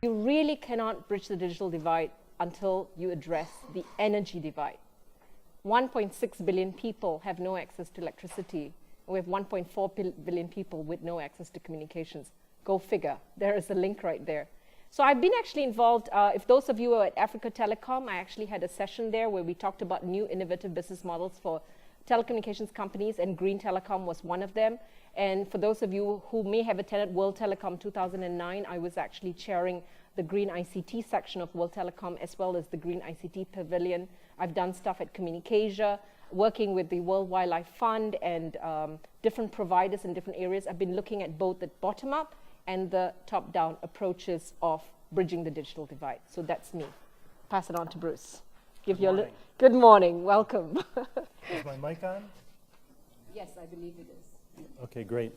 You really cannot bridge the digital divide until you address the energy divide. 1.6 billion people have no access to electricity. We have 1.4 billion people with no access to communications. Go figure. There is a link right there. So I've been actually involved, if those of you are at Africa Telecom, I actually had a session there where we talked about new innovative business models for telecommunications companies, and Green Telecom was one of them. And for those of you who may have attended World Telecom 2009, I was actually chairing the Green ICT section of World Telecom, as well as the Green ICT Pavilion. I've done stuff at Communicasia, working with the World Wildlife Fund and different providers in different areas. I've been looking at both the bottom-up and the top-down approaches of bridging the digital divide. So that's me. Pass it on to Bruce. Good morning, welcome. Is my mic on? Yes, I believe it is. Okay, great.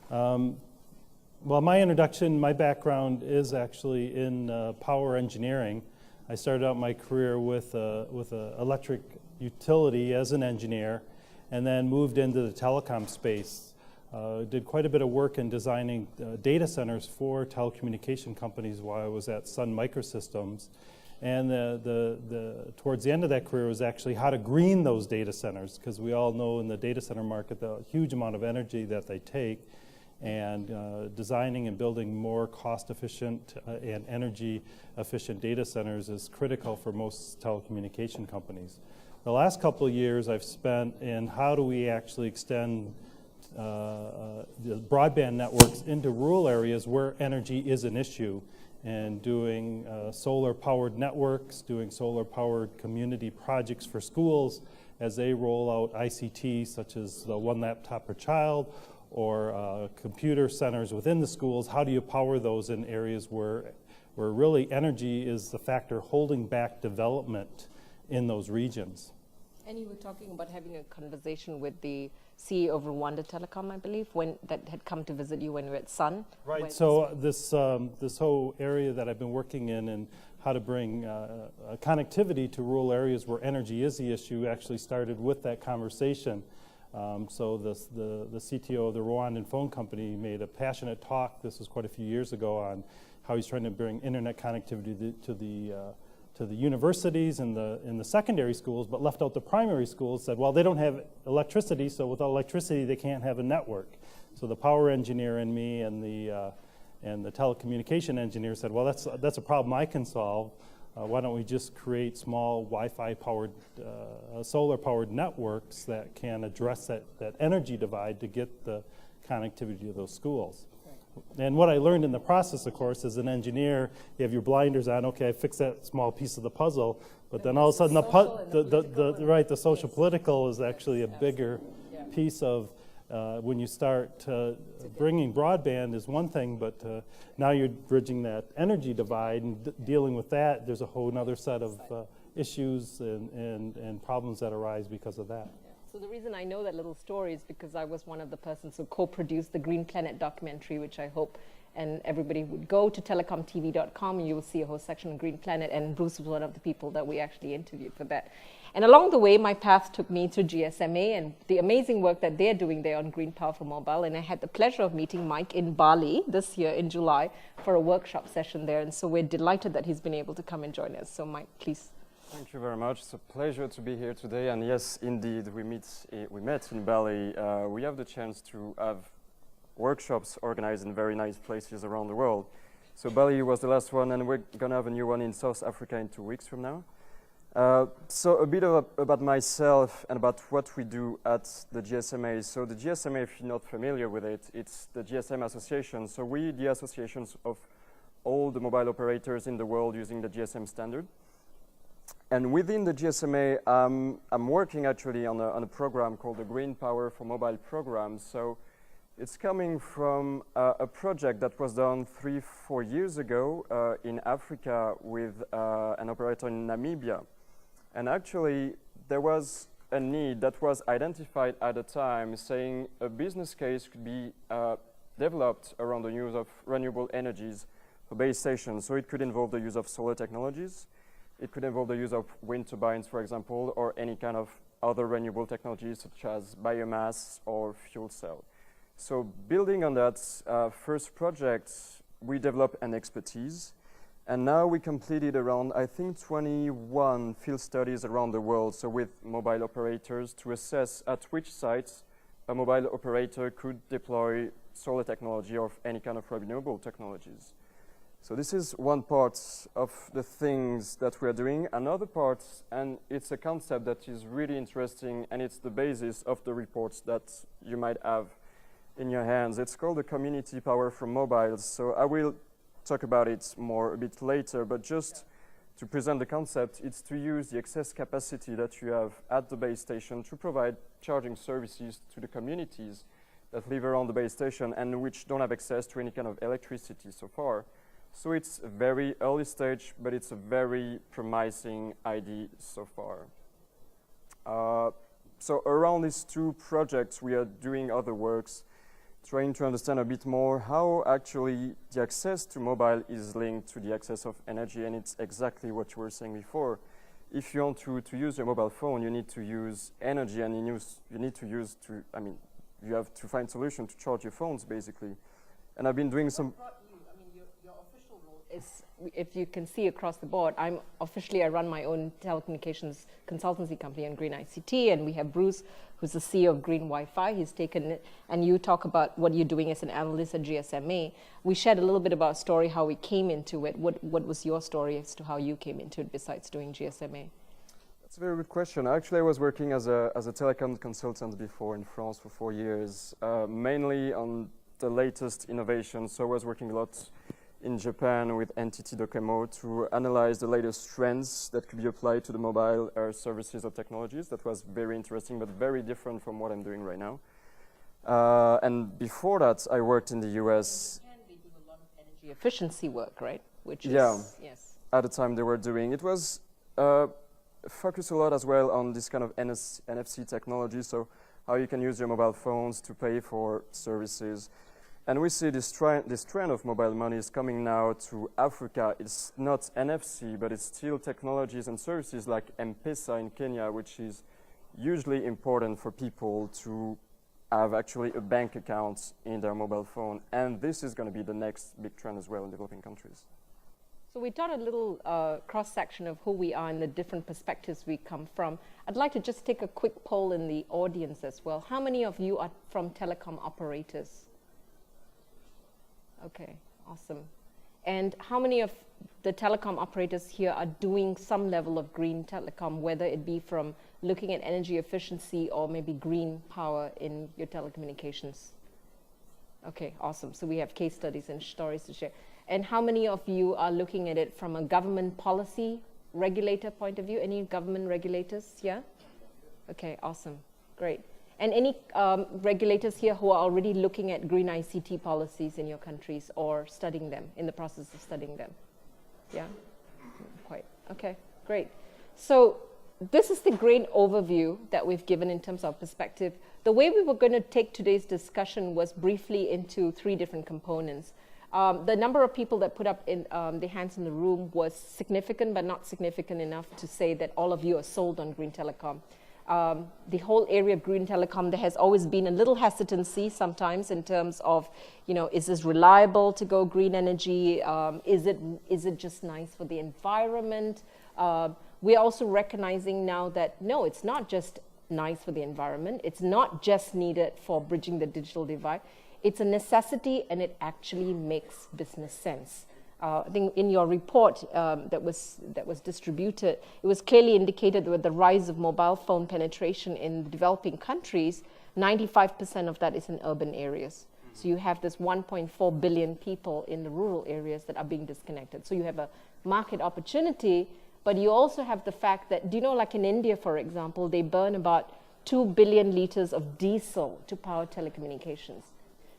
Well, my introduction, my background is actually in power engineering. I started out my career with a electric utility as an engineer, and then moved into the telecom space. Did quite a bit of work in designing data centers for telecommunication companies while I was at Sun Microsystems. And towards the end of that career was actually how to green those data centers, because we all know in the data center market the huge amount of energy that they take, and designing and building more cost-efficient and energy-efficient data centers is critical for most telecommunication companies. The last couple of years I've spent in how do we actually extend the broadband networks into rural areas where energy is an issue, and doing solar-powered networks, doing solar-powered community projects for schools as they roll out ICT, such as the one laptop per child, or computer centers within the schools. How do you power those in areas where really energy is the factor holding back development in those regions? And you were talking about having a conversation with the CEO of Rwanda Telecom, I believe, that had come to visit you when you were at Sun. Right, so this whole area that I've been working in and how to bring connectivity to rural areas where energy is the issue actually started with that conversation. So the CTO of the Rwandan phone company made a passionate talk, this was quite a few years ago, on how he's trying to bring internet connectivity to the universities and the secondary schools, but left out the primary schools. Said, well, they don't have electricity, so without electricity they can't have a network. So the power engineer in me and the telecommunication engineer said, well, that's a problem I can solve. Why don't we just create small Wi-Fi powered, solar powered networks that can address that energy divide to get the connectivity to those schools. And what I learned in the process, of course, as an engineer, you have your blinders on. Okay, I fixed that small piece of the puzzle, but then all of a sudden the social political is actually a bigger piece of when you start bringing broadband is one thing, but now you're bridging that energy divide and dealing with that. There's a whole other set of issues and problems that arise because of that. So the reason I know that little story is because I was one of the persons who co-produced the Green Planet documentary, which I hope and everybody would go to telecomtv.com and you will see a whole section on Green Planet, and Bruce was one of the people that we actually interviewed for that. And along the way, my path took me to GSMA and the amazing work that they're doing there on Green Power for Mobile. And I had the pleasure of meeting Mike in Bali this year in July for a workshop session there. And so we're delighted that he's been able to come and join us. So Mike, please. Thank you very much. It's a pleasure to be here today. And yes, indeed, we met in Bali. We have the chance to have workshops organized in very nice places around the world. So Bali was the last one, and we're going to have a new one in South Africa in 2 weeks from now. So a bit about myself and about what we do at the GSMA. So the GSMA, if you're not familiar with it, it's the GSM Association. So we're the associations of all the mobile operators in the world using the GSM standard. And within the GSMA, I'm working actually on a program called the Green Power for Mobile program. So it's coming from a project that was done 3-4 years ago in Africa with an operator in Namibia. And actually, there was a need that was identified at the time, saying a business case could be developed around the use of renewable energies for base stations. So it could involve the use of solar technologies. It could involve the use of wind turbines, for example, or any kind of other renewable technologies such as biomass or fuel cell. So building on that first project, we developed an expertise. And now we completed around, I think, 21 field studies around the world, so with mobile operators to assess at which sites a mobile operator could deploy solar technology or any kind of renewable technologies. So this is one part of the things that we're doing. Another part, and it's a concept that is really interesting, and it's the basis of the reports that you might have in your hands. It's called the community power from mobiles. So I will talk about it more a bit later, but just to present the concept, it's to use the excess capacity that you have at the base station to provide charging services to the communities that live around the base station and which don't have access to any kind of electricity so far. So it's a very early stage, but it's a very promising idea so far. So around these two projects, we are doing other works, trying to understand a bit more how actually the access to mobile is linked to the access of energy, and it's exactly what you were saying before. If you want to use your mobile phone, you need to use energy, and you have to find solution to charge your phones, basically. And I've been doing some... Your official role is, if you can see across the board, I run my own telecommunications consultancy company on Green ICT, and we have Bruce, who's the CEO of Green Wi-Fi. He's taken it, and you talk about what you're doing as an analyst at GSMA. We shared a little bit about story, how we came into it. What was your story as to how you came into it besides doing GSMA? That's a very good question. Actually, I was working as a telecom consultant before in France for 4 years, mainly on the latest innovations. So I was working a lot in Japan with NTT Docomo to analyze the latest trends that could be applied to the mobile services or technologies. That was very interesting, but very different from what I'm doing right now. And before that, I worked in the US. And they do a lot of energy efficiency work, right? Which is, yes. At the time they were doing. It was focused a lot as well on this kind of NFC technology, so how you can use your mobile phones to pay for services. And we see this trend of mobile money is coming now to Africa. It's not NFC, but it's still technologies and services like M-Pesa in Kenya, which is hugely important for people to have actually a bank account in their mobile phone. And this is going to be the next big trend as well in developing countries. So we taught a little cross-section of who we are and the different perspectives we come from. I'd like to just take a quick poll in the audience as well. How many of you are from telecom operators? Okay, awesome. And how many of the telecom operators here are doing some level of green telecom, whether it be from looking at energy efficiency or maybe green power in your telecommunications? Okay, awesome. So we have case studies and stories to share. And how many of you are looking at it from a government policy regulator point of view? Any government regulators? Yeah? Okay, awesome. Great. And any regulators here who are already looking at green ICT policies in your countries or studying them, in the process of studying them? Yeah? Quite. Okay, great. So this is the great overview that we've given in terms of perspective. The way we were going to take today's discussion was briefly into 3 different components. The number of people that put up in their hands in the room was significant, but not significant enough to say that all of you are sold on green telecom. The whole area of green telecom, there has always been a little hesitancy sometimes in terms of, is this reliable to go green energy? Is it just nice for the environment? We're also recognizing now that, no, it's not just nice for the environment. It's not just needed for bridging the digital divide. It's a necessity, and it actually makes business sense. I think in your report that was distributed, it was clearly indicated that with the rise of mobile phone penetration in developing countries, 95% of that is in urban areas. So you have this 1.4 billion people in the rural areas that are being disconnected. So you have a market opportunity, but you also have the fact that, like in India, for example, they burn about 2 billion liters of diesel to power telecommunications.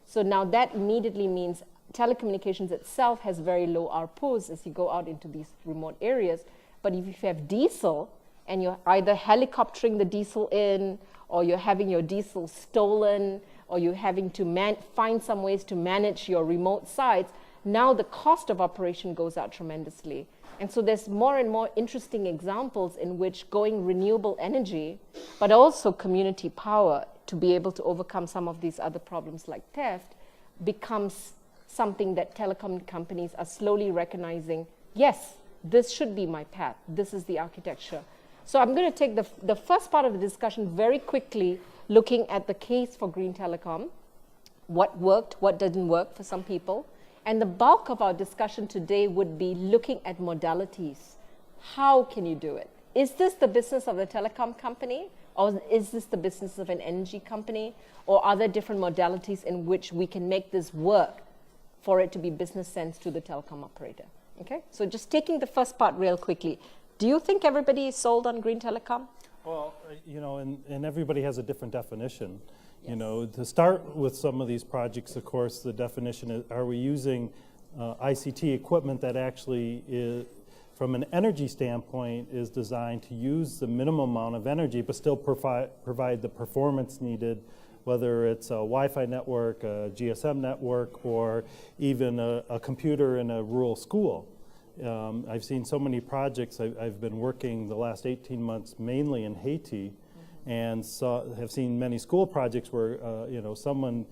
So now that immediately means telecommunications itself has very low ARPUs as you go out into these remote areas. But if you have diesel and you're either helicoptering the diesel in, or you're having your diesel stolen, or you're having to find some ways to manage your remote sites, now the cost of operation goes out tremendously. And so there's more and more interesting examples in which going renewable energy, but also community power to be able to overcome some of these other problems like theft, becomes something that telecom companies are slowly recognizing yes, this should be my path. This is the architecture. So I'm going to take the first part of the discussion very quickly, looking at the case for green telecom, what worked, what didn't work for some people. And the bulk of our discussion today would be looking at modalities. How can you do it? Is this the business of the telecom company? Or is this the business of an energy company? Or are there different modalities in which we can make this work for it to be business sense to the telecom operator? Okay, so just taking the first part real quickly. Do you think everybody is sold on green telecom? Well, you know, and everybody has a different definition. Yes. You know, to start with some of these projects, of course, the definition is, are we using ICT equipment that actually is, from an energy standpoint, is designed to use the minimum amount of energy, but still provide the performance needed, whether it's a Wi-Fi network, a GSM network, or even a computer in a rural school. I've seen so many projects. I've been working the last 18 months mainly in Haiti, and have seen many school projects where you know, someone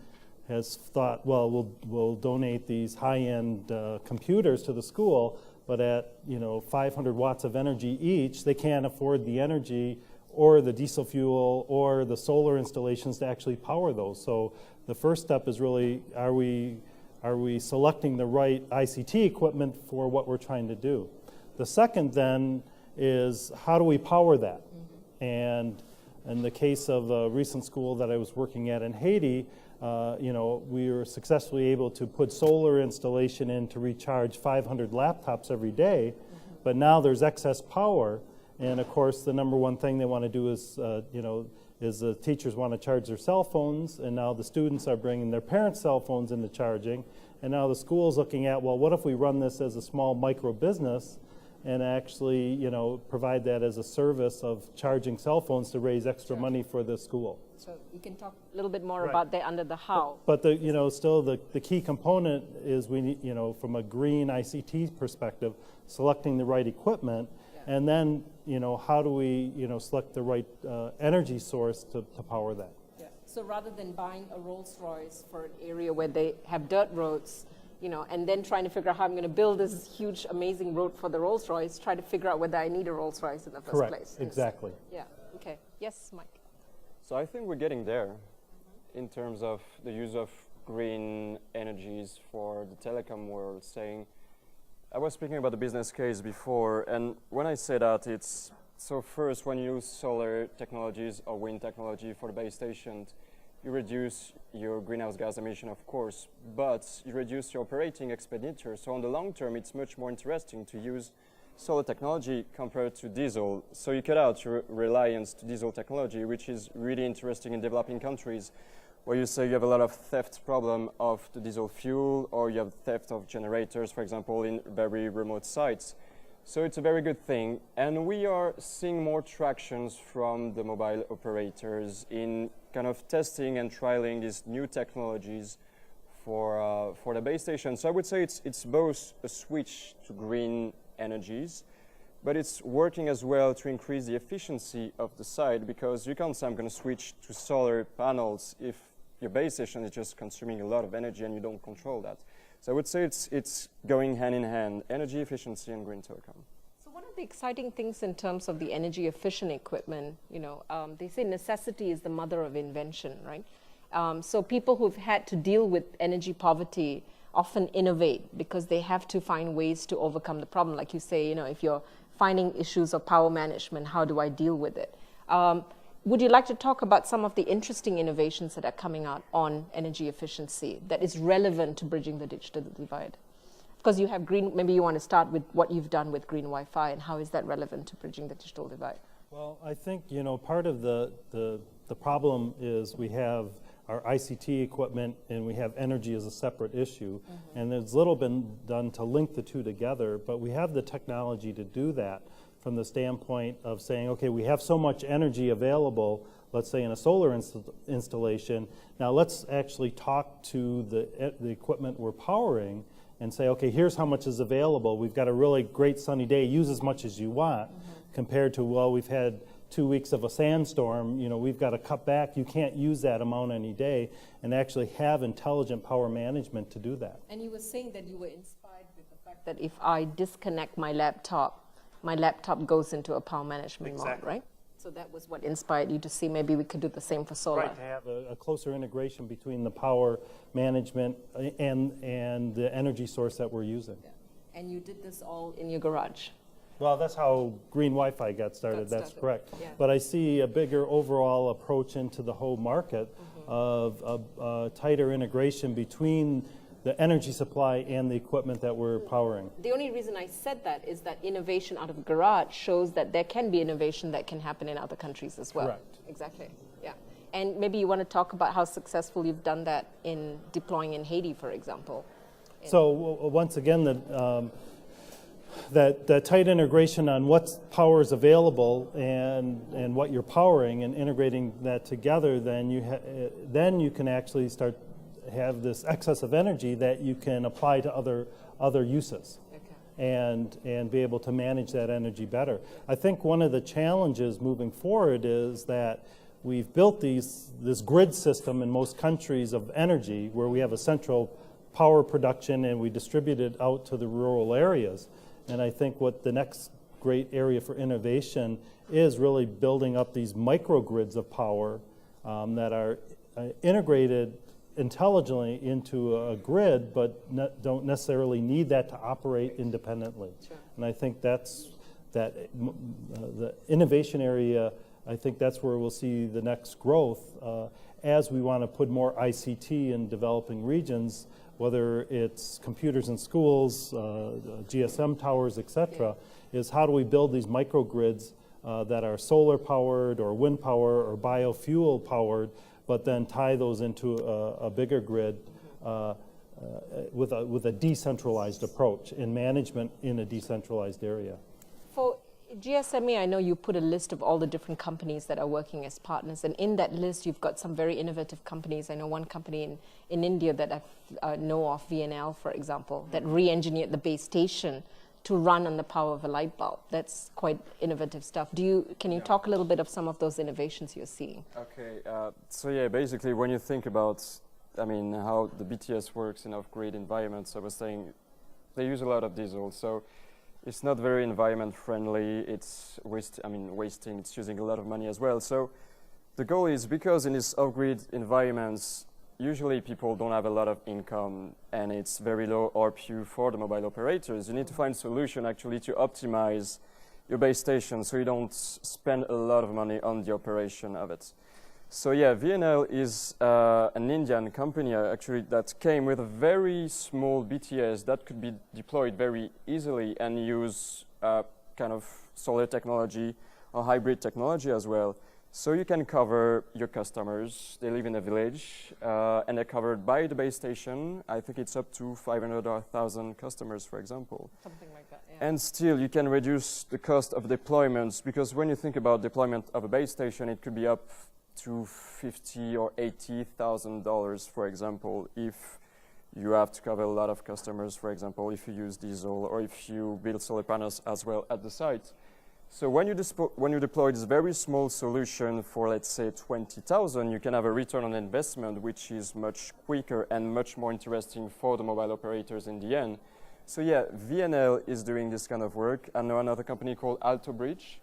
has thought, well, we'll donate these high-end computers to the school, but at, you know, 500 watts of energy each, they can't afford the energy or the diesel fuel or the solar installations to actually power those. So the first step is really, are we selecting the right ICT equipment for what we're trying to do? The second then is, how do we power that? And in the case of a recent school that I was working at in Haiti, you know, we were successfully able to put solar installation in to recharge 500 laptops every day, but now there's excess power. And of course, the number one thing they want to do is, you know, is the teachers want to charge their cell phones, and now the students are bringing their parents' cell phones into charging, and now the school's looking at, well, what if we run this as a small micro business and actually, you know, provide that as a service of charging cell phones to raise extra money for the school. So you can talk a little bit more about that under the how. But the, you know, still the key component is we need, you know, from a green ICT perspective, selecting the right equipment. And then, you know, how do we, you know, select the right energy source to power that? Yeah. So rather than buying a Rolls Royce for an area where they have dirt roads, you know, and then trying to figure out how I'm going to build this huge, amazing road for the Rolls Royce, try to figure out whether I need a Rolls Royce in the first place. Exactly. Yeah. Okay. Yes, Mike. So I think we're getting there in terms of the use of green energies for the telecom world, saying, I was speaking about the business case before, and when I say that, it's, so first, when you use solar technologies or wind technology for the base station, you reduce your greenhouse gas emission, of course, but you reduce your operating expenditure. So on the long term, it's much more interesting to use solar technology compared to diesel. So you cut out your reliance to diesel technology, which is really interesting in developing countries, where you say you have a lot of theft problem of the diesel fuel, or you have theft of generators, for example, in very remote sites. So it's a very good thing. And we are seeing more tractions from the mobile operators in kind of testing and trialing these new technologies for the base station. So I would say it's both a switch to green energies, but it's working as well to increase the efficiency of the site, because you can't say I'm going to switch to solar panels if your base station is just consuming a lot of energy and you don't control that. So I would say it's going hand in hand, energy efficiency and green telecom. So one of the exciting things in terms of the energy efficient equipment, you know, they say necessity is the mother of invention, right? So people who've had to deal with energy poverty often innovate because they have to find ways to overcome the problem. Like you say, you know, if you're finding issues of power management, how do I deal with it? Would you like to talk about some of the interesting innovations that are coming out on energy efficiency that is relevant to bridging the digital divide? Because you have green, maybe you want to start with what you've done with green Wi-Fi and how is that relevant to bridging the digital divide? Well, I think, you know, part of the problem is we have our ICT equipment and we have energy as a separate issue. And there's little been done to link the two together, but we have the technology to do that from the standpoint of saying, okay, we have so much energy available, let's say in a solar installation, now let's actually talk to the equipment we're powering and say, okay, here's how much is available. We've got a really great sunny day, use as much as you want, compared to, well, we've had 2 weeks of a sandstorm, you know, we've got to cut back, you can't use that amount any day, and actually have intelligent power management to do that. And you were saying that you were inspired with the fact that if I disconnect my laptop goes into a power management mode, right? So that was what inspired you to see maybe we could do the same for solar. Right, to have a closer integration between the power management and the energy source that we're using. Yeah. And you did this all in your garage. Well, that's how green Wi-Fi got started. That's correct. Yeah. But I see a bigger overall approach into the whole market of tighter integration between the energy supply and the equipment that we're powering. The only reason I said that is that innovation out of the garage shows that there can be innovation that can happen in other countries as well. Correct. Exactly. Yeah. And maybe you want to talk about how successful you've done that in deploying in Haiti, for example. So once again, that tight integration on what power is available and what you're powering and integrating that together, then you can actually start have this excess of energy that you can apply to other uses. Okay. And be able to manage that energy better. I think one of the challenges moving forward is that we've built this grid system in most countries of energy where we have a central power production and we distribute it out to the rural areas. And I think what the next great area for innovation is really building up these microgrids of power that are integrated intelligently into a grid, but don't necessarily need that to operate independently. Sure. And I think that's the innovation area. I think that's where we'll see the next growth as we want to put more ICT in developing regions, whether it's computers in schools, GSM towers, et cetera, is how do we build these microgrids that are solar powered or wind power or biofuel powered, but then tie those into a bigger grid with a decentralized approach in management in a decentralized area. For GSMA, I know you put a list of all the different companies that are working as partners, and in that list you've got some very innovative companies. I know one company in India that I know of, VNL, for example, that re-engineered the base station to run on the power of a light bulb. That's quite innovative stuff. Can you talk a little bit of some of those innovations you're seeing? Okay, so yeah, basically when you think about, how the BTS works in off-grid environments, I was saying they use a lot of diesel, so it's not very environment friendly. It's wasting. It's using a lot of money as well. So the goal is, because in these off-grid environments, usually people don't have a lot of income and it's very low RPU for the mobile operators. You need to find a solution actually to optimize your base station so you don't spend a lot of money on the operation of it. So yeah, VNL is an Indian company actually that came with a very small BTS that could be deployed very easily and use kind of solar technology or hybrid technology as well. So you can cover your customers. They live in a village and they're covered by the base station. I think it's up to 500 or 1,000 customers, for example. Something like that, yeah. And still you can reduce the cost of deployments, because when you think about deployment of a base station, it could be up to $50,000 or $80,000, for example, if you have to cover a lot of customers, for example, if you use diesel or if you build solar panels as well at the site. So when you deploy this very small solution for, let's say, 20,000, you can have a return on investment which is much quicker and much more interesting for the mobile operators in the end. So yeah, VNL is doing this kind of work. I know another company called Alto Bridge,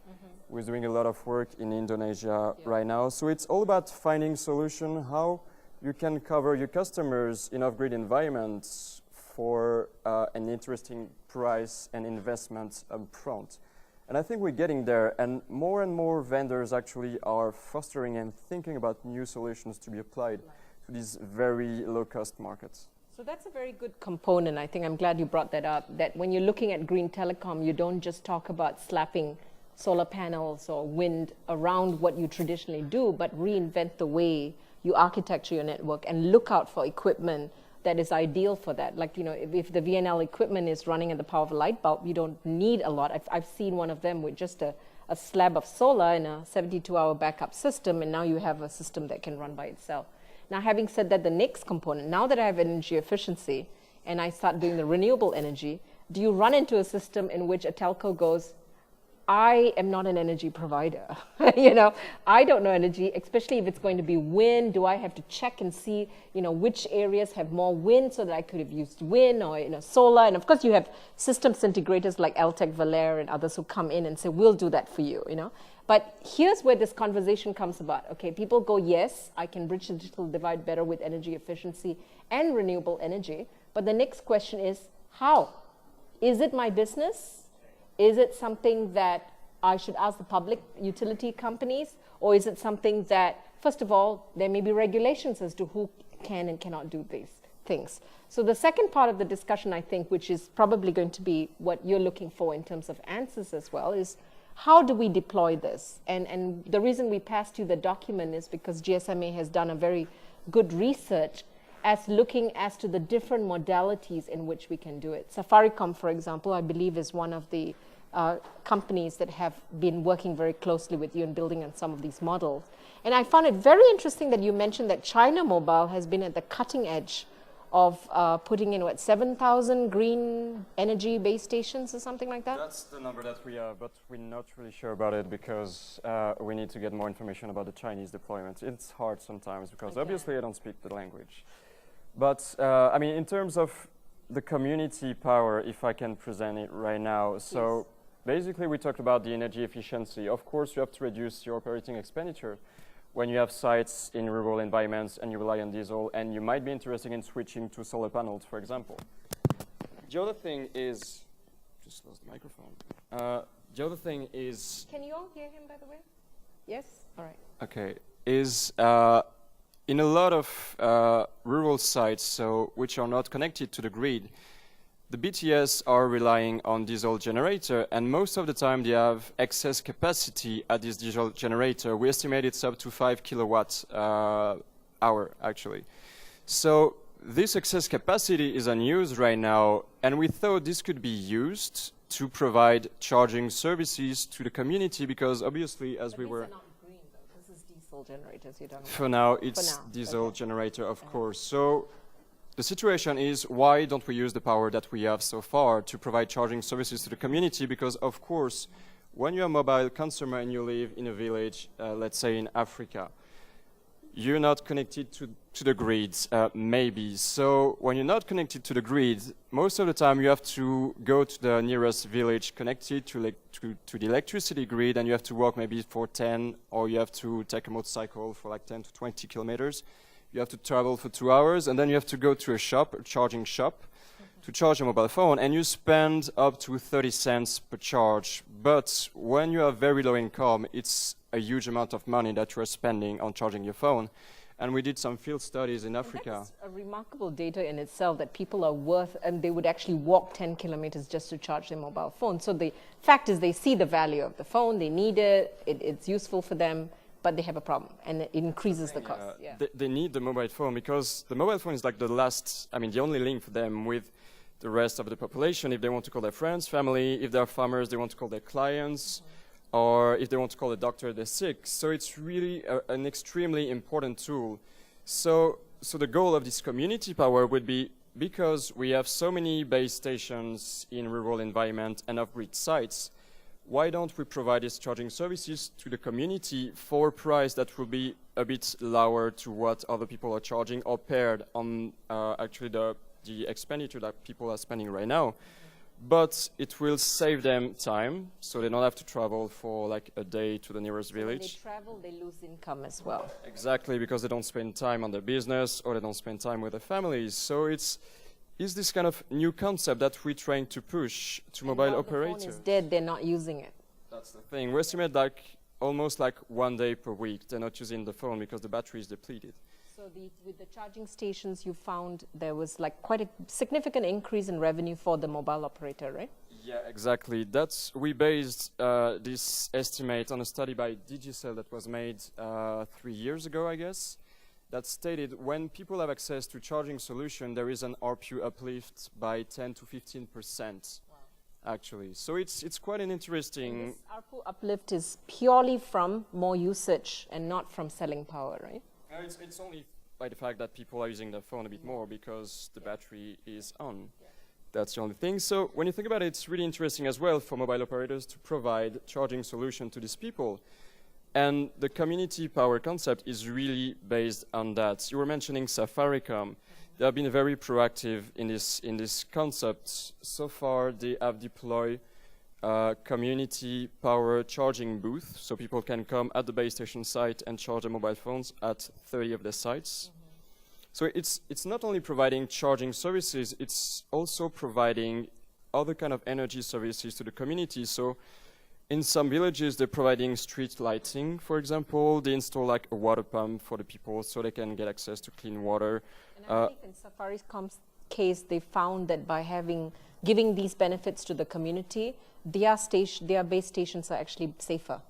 who is doing a lot of work in Indonesia right now. So it's all about finding solution how you can cover your customers in off-grid environments for an interesting price and investment up front. And I think we're getting there, and more vendors actually are fostering and thinking about new solutions to be applied to these very low-cost markets. So that's a very good component. I think I'm glad you brought that up, that when you're looking at green telecom, you don't just talk about slapping solar panels or wind around what you traditionally do, but reinvent the way you architecture your network and look out for equipment that is ideal for that. Like, if the VNL equipment is running at the power of a light bulb, you don't need a lot. I've seen one of them with just a slab of solar and a 72-hour backup system, and now you have a system that can run by itself. Now, having said that, the next component, now that I have energy efficiency and I start doing the renewable energy, do you run into a system in which a telco goes, I am not an energy provider. You know, I don't know energy, especially if it's going to be wind. Do I have to check and see, you know, which areas have more wind so that I could have used wind or, you know, solar? And of course, you have systems integrators like Eltec, Valere, and others who come in and say, we'll do that for you, you know. But here's where this conversation comes about. Okay, people go, yes, I can bridge the digital divide better with energy efficiency and renewable energy. But the next question is, how? Is it my business? Is it something that I should ask the public utility companies? Or is it something that, first of all, there may be regulations as to who can and cannot do these things? So the second part of the discussion, I think, which is probably going to be what you're looking for in terms of answers as well, is how do we deploy this? And the reason we passed you the document is because GSMA has done a very good research as looking as to the different modalities in which we can do it. Safaricom, for example, I believe is one of the companies that have been working very closely with you in building on some of these models. And I found it very interesting that you mentioned that China Mobile has been at the cutting edge of putting in, what, 7,000 green energy base stations or something like that? That's the number that we have, but we're not really sure about it because we need to get more information about the Chinese deployment. It's hard sometimes because obviously I don't speak the language. But I mean, in terms of the community power, if I can present it right now. So basically we talked about the energy efficiency. Of course, you have to reduce your operating expenditure when you have sites in rural environments and you rely on diesel, and you might be interested in switching to solar panels, for example. The other thing is, just lost the microphone. The other thing is... Can you all hear him, by the way? Yes? All right. Okay. Is in a lot of rural sites, so which are not connected to the grid, the BTS are relying on diesel generator, and most of the time they have excess capacity at this diesel generator. We estimate it's up to 5 kilowatt hour, actually. So this excess capacity is unused right now, and we thought this could be used to provide charging services to the community, because obviously, as we were... Green, though. This is diesel generators you don't know. For now, it's diesel generator, of course. So the situation is, why don't we use the power that we have so far to provide charging services to the community? Because, of course, when you're a mobile consumer and you live in a village, let's say in Africa, you're not connected to the grids, maybe. So when you're not connected to the grid, most of the time you have to go to the nearest village connected to the electricity grid, and you have to walk maybe for 10, or you have to take a motorcycle for like 10 to 20 kilometers. You have to travel for 2 hours, and then you have to go to a shop, a charging shop, to charge your mobile phone, and you spend up to 30 cents per charge. But when you have very low income, it's a huge amount of money that you are spending on charging your phone. And we did some field studies in Africa. That's a remarkable data in itself, that people are worth, and they would actually walk 10 kilometers just to charge their mobile phone. So the fact is, they see the value of the phone, they need it, it's useful for them, but they have a problem, and it increases the cost. Yeah. They need the mobile phone, because the mobile phone is like the last, I mean, the only link for them with the rest of the population. If they want to call their friends, family, if they're farmers, they want to call their clients, or if they want to call a doctor, they're sick. So it's really an extremely important tool. So the goal of this community power would be, because we have so many base stations in rural environment and off-grid sites, why don't we provide these charging services to the community for a price that will be a bit lower to what other people are charging, or paired on actually the expenditure that people are spending right now. But it will save them time, so they don't have to travel for like a day to the nearest village. When they travel, they lose income as well. Exactly, because they don't spend time on their business, or they don't spend time with their families. So it's this kind of new concept that we're trying to push to mobile operators. The phone is dead, they're not using it. That's the thing. We estimate like almost like 1 day per week they're not using the phone because the battery is depleted. So with the charging stations, you found there was like quite a significant increase in revenue for the mobile operator, right? Yeah, exactly. We based this estimate on a study by Digicel that was made 3 years ago, I guess, that stated when people have access to charging solution, there is an RPU uplift by 10 to 15%. Actually, so it's quite an interesting... And this ARPU uplift is purely from more usage and not from selling power, right? It's only by the fact that people are using their phone a bit more because the battery is on. That's the only thing. So when you think about it, it's really interesting as well for mobile operators to provide charging solution to these people. And the community power concept is really based on that. You were mentioning Safaricom. They have been very proactive in this concept. So far, they have deployed community power charging booth, so people can come at the base station site and charge their mobile phones at 30 of their sites. So it's not only providing charging services, it's also providing other kind of energy services to the community. So in some villages, they're providing street lighting, for example. They install like a water pump for the people so they can get access to clean water. And I think in Safaricom's case, they found that by giving these benefits to the community, their base stations are actually safer.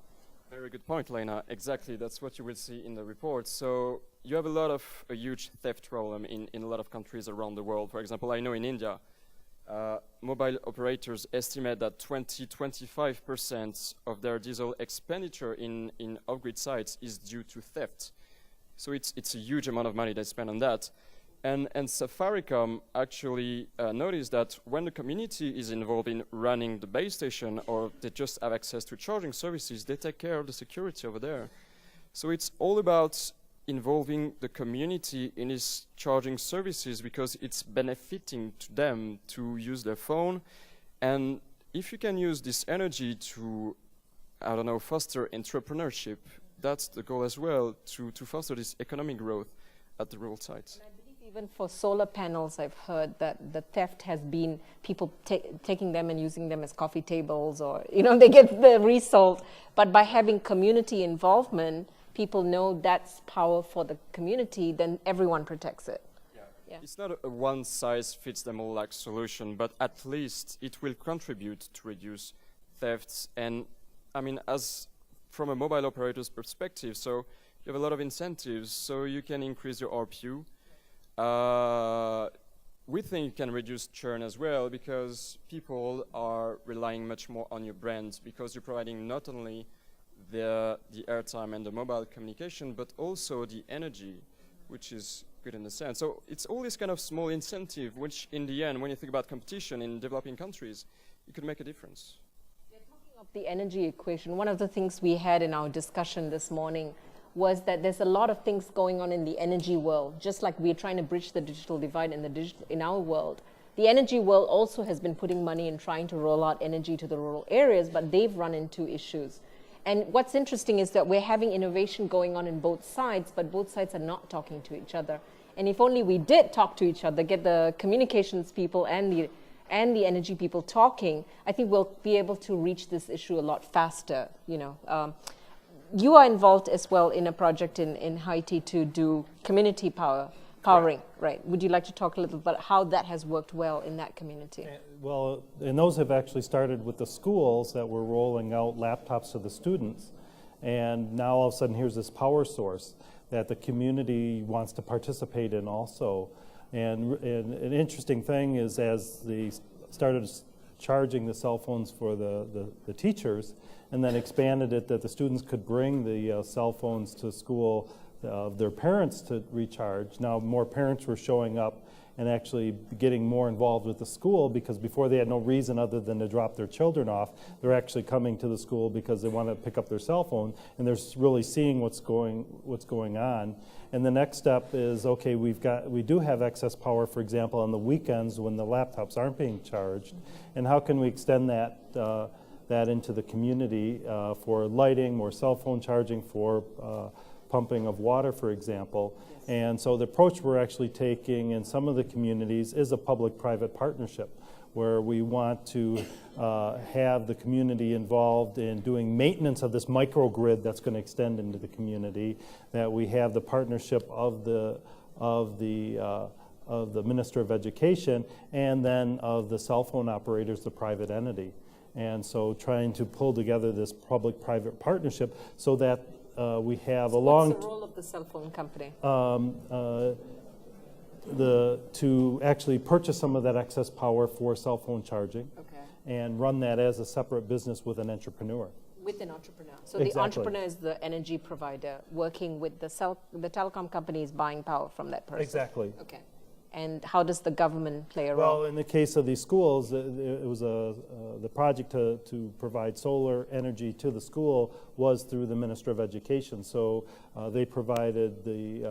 Very good point, Lena. Exactly, that's what you will see in the report. So you have a huge theft problem in a lot of countries around the world. For example, I know in India, mobile operators estimate that 20-25% of their diesel expenditure in off-grid sites is due to theft. So it's a huge amount of money they spend on that. And Safaricom actually noticed that when the community is involved in running the base station or they just have access to charging services, they take care of the security over there. So it's all about involving the community in its charging services because it's benefiting to them to use their phone. And if you can use this energy to, I don't know, foster entrepreneurship, that's the goal as well, to foster this economic growth at the rural sites. And I believe even for solar panels, I've heard that the theft has been people taking them and using them as coffee tables, or, they get the resold. But by having community involvement, people know that's power for the community, then everyone protects it. Yeah. It's not a one-size-fits-them-all like solution, but at least it will contribute to reduce thefts. And I mean, as from a mobile operator's perspective, so you have a lot of incentives, so you can increase your RPU. We think you can reduce churn as well because people are relying much more on your brand because you're providing not only the airtime and the mobile communication, but also the energy, which is good in the sense. So it's all this kind of small incentive, which in the end, when you think about competition in developing countries, it could make a difference. Yeah, talking of the energy equation, one of the things we had in our discussion this morning was that there's a lot of things going on in the energy world, just like we're trying to bridge the digital divide in our world. The energy world also has been putting money in trying to roll out energy to the rural areas, but they've run into issues. And what's interesting is that we're having innovation going on in both sides, but both sides are not talking to each other. And if only we did talk to each other, get the communications people and the energy people talking, I think we'll be able to reach this issue a lot faster. You are involved as well in a project in Haiti to do community powering, right? Would you like to talk a little about how that has worked well in that community? Well, and those have actually started with the schools that were rolling out laptops to the students. And now all of a sudden here's this power source that the community wants to participate in also. And an interesting thing is as they started charging the cell phones for the teachers and then expanded it that the students could bring the cell phones to school of their parents to recharge. Now more parents were showing up and actually getting more involved with the school because before they had no reason other than to drop their children off. They're actually coming to the school because they want to pick up their cell phone and they're really seeing what's going on. And the next step is, okay, we do have excess power, for example, on the weekends when the laptops aren't being charged, and how can we extend that into the community for lighting, more cell phone charging, for pumping of water, for example. And so the approach we're actually taking in some of the communities is a public-private partnership where we want to have the community involved in doing maintenance of this microgrid that's going to extend into the community, that we have the partnership of the Minister of Education and then of the cell phone operators, the private entity. And so trying to pull together this public-private partnership so that we have a long... What's the role of the cell phone company? To actually purchase some of that excess power for cell phone charging, and run that as a separate business with an entrepreneur. With an entrepreneur. So Exactly. The entrepreneur is the energy provider working with the telecom companies buying power from that person. Exactly. Okay. And how does the government play a role? Well, in the case of these schools, it was the project to provide solar energy to the school was through the Minister of Education. So they provided they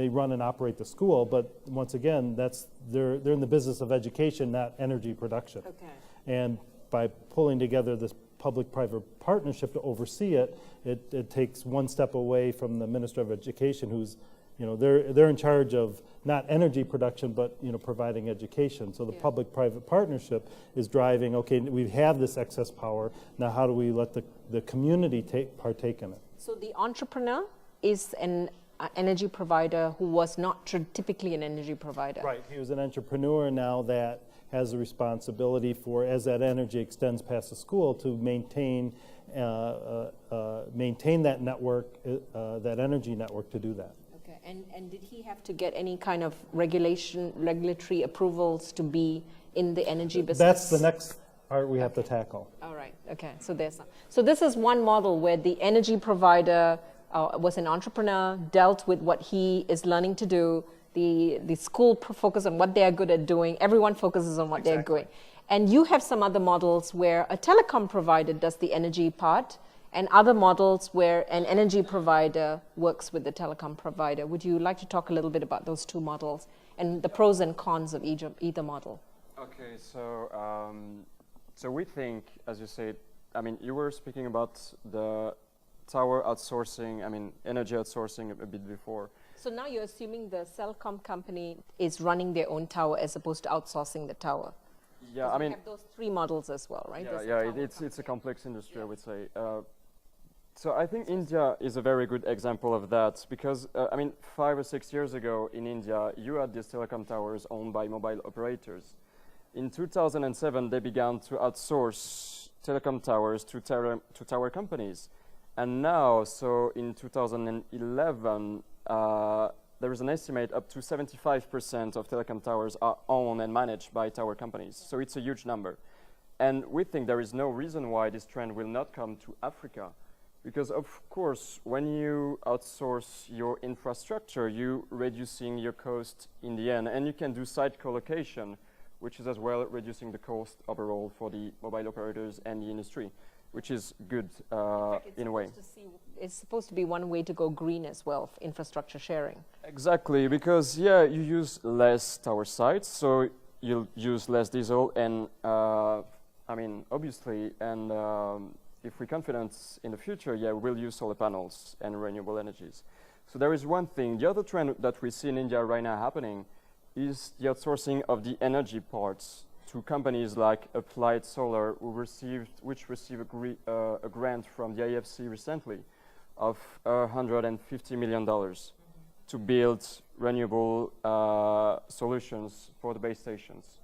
run and operate the school, but once again, they're in the business of education, not energy production. Okay. And by pulling together this public-private partnership to oversee it, it takes one step away from the Minister of Education, who's, they're in charge of not energy production, but providing education. So the public-private partnership is driving. Okay, we have this excess power. Now, how do we let the community partake in it? So the entrepreneur is an energy provider who was not typically an energy provider. Right. He was an entrepreneur now that has the responsibility for, as that energy extends past the school, to maintain that network, that energy network, to do that. Okay. And did he have to get any kind of regulatory approvals to be in the energy business? That's the next part we have to tackle. All right. Okay. So this is one model where the energy provider was an entrepreneur, dealt with what he is learning to do. The school focuses on what they are good at doing. Everyone focuses on what they're doing. And you have some other models where a telecom provider does the energy part, and other models where an energy provider works with the telecom provider. Would you like to talk a little bit about those two models and the pros and cons of either model? Okay, so we think, as you said, you were speaking about the tower outsourcing, energy outsourcing a bit before. So now you're assuming the Telecom company is running their own tower as opposed to outsourcing the tower. Yeah, we have those three models as well, right? It's a complex industry, I would say. So I think India is a very good example of that because, 5 or 6 years ago in India, you had these telecom towers owned by mobile operators. In 2007, they began to outsource telecom towers to tower companies. And now, so in 2011, there is an estimate up to 75% of telecom towers are owned and managed by tower companies. So it's a huge number. And we think there is no reason why this trend will not come to Africa. Because of course, when you outsource your infrastructure, you're reducing your cost in the end. And you can do site co-location, which is as well reducing the cost overall for the mobile operators and the industry, which is good in a way. It's supposed to be one way to go green as well, infrastructure sharing. Exactly, because you use less tower sites, so you'll use less diesel, and obviously, and if we're confident in the future, we'll use solar panels and renewable energies. So there is one thing. The other trend that we see in India right now happening is the outsourcing of the energy parts to companies like Applied Solar, which received a grant from the IFC recently of $150 million to build renewable solutions for the base stations.